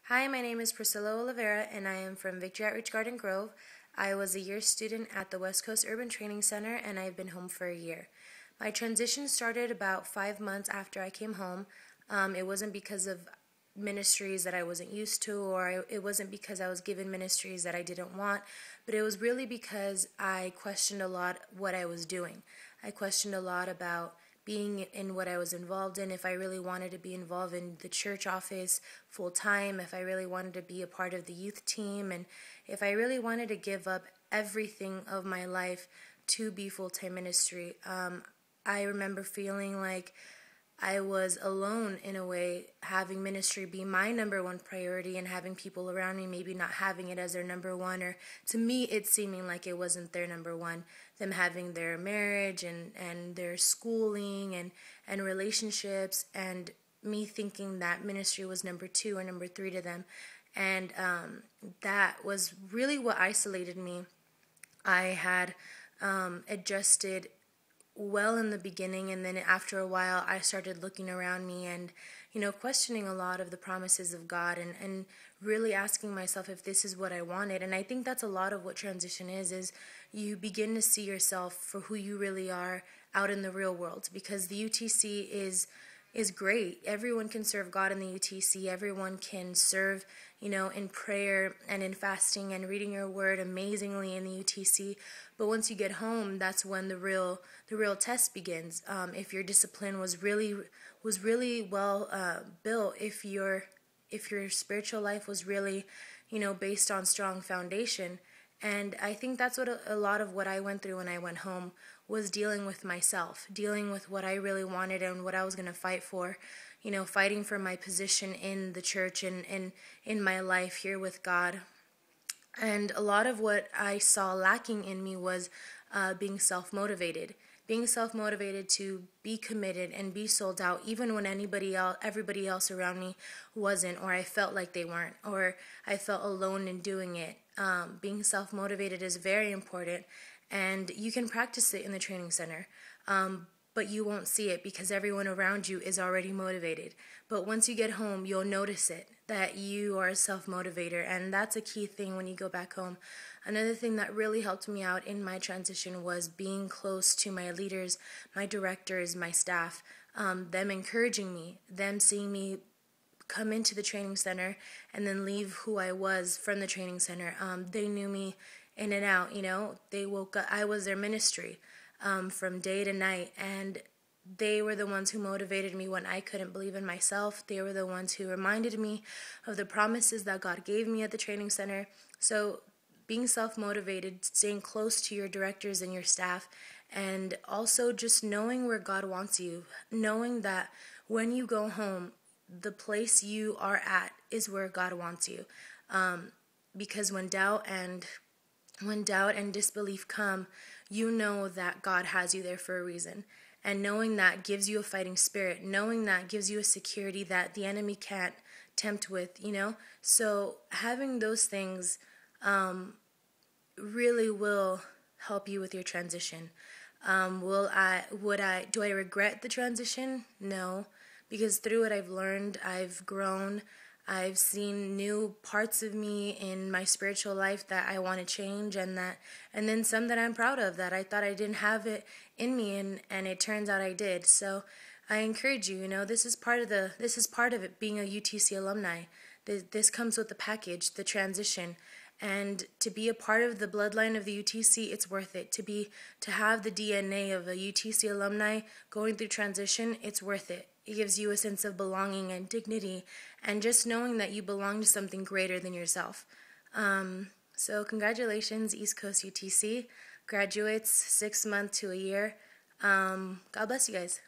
Hi, my name is Priscilla Oliveira, and I am from Victory Outreach Garden Grove. I was a year student at the West Coast Urban Training Center, and I've been home for a year. My transition started about 5 months after I came home. It wasn't because of ministries that I wasn't used to, or it wasn't because I was given ministries that I didn't want, but it was really because I questioned a lot what I was doing. I questioned a lot about being in what I was involved in, if I really wanted to be involved in the church office full time, if I really wanted to be a part of the youth team, and if I really wanted to give up everything of my life to be full-time ministry. I remember feeling like I was alone in a way, having ministry be my number one priority and having people around me maybe not having it as their number one, or to me it seeming like it wasn't their number one, them having their marriage and their schooling and relationships, and me thinking that ministry was number two or number three to them. And that was really what isolated me. I had adjusted well in the beginning, and then after a while I started looking around me and questioning a lot of the promises of God, and really asking myself if this is what I wanted. And I think that's a lot of what transition is you begin to see yourself for who you really are out in the real world, because the UTC is great. Everyone can serve God in the UTC. Everyone can serve, in prayer and in fasting and reading your word amazingly in the UTC. But once you get home, that's when the real test begins. If your discipline was really well built, if your spiritual life was really, based on strong foundation. And I think that's what a lot of what I went through when I went home was, dealing with myself, dealing with what I really wanted and what I was going to fight for, fighting for my position in the church and in my life here with God. And a lot of what I saw lacking in me was being self-motivated. Being self-motivated to be committed and be sold out, even when everybody else around me wasn't, or I felt like they weren't, or I felt alone in doing it. Being self-motivated is very important, and you can practice it in the training center. But you won't see it because everyone around you is already motivated. But once you get home, you'll notice it, that you are a self-motivator, and that's a key thing when you go back home. Another thing that really helped me out in my transition was being close to my leaders, my directors, my staff, them encouraging me, them seeing me come into the training center and then leave who I was from the training center. They knew me in and out, They woke up, I was their ministry from day to night, and they were the ones who motivated me when I couldn't believe in myself. They were the ones who reminded me of the promises that God gave me at the training center. So being self-motivated, staying close to your directors and your staff, and also just knowing where God wants you, knowing that when you go home, the place you are at is where God wants you. Because when doubt and disbelief come, you know that God has you there for a reason. And knowing that gives you a fighting spirit. Knowing that gives you a security that the enemy can't tempt with, So having those things really will help you with your transition. Do I regret the transition? No, because through it I've learned, I've grown, I've seen new parts of me in my spiritual life that I want to change, and then some that I'm proud of that I thought I didn't have it in me, and it turns out I did. So I encourage you, this is part of it, being a UTC alumni. This comes with the package, the transition. And to be a part of the bloodline of the UTC, it's worth it. To have the DNA of a UTC alumni going through transition, it's worth it. It gives you a sense of belonging and dignity, and just knowing that you belong to something greater than yourself. So congratulations, East Coast UTC graduates, 6 months to a year. God bless you guys.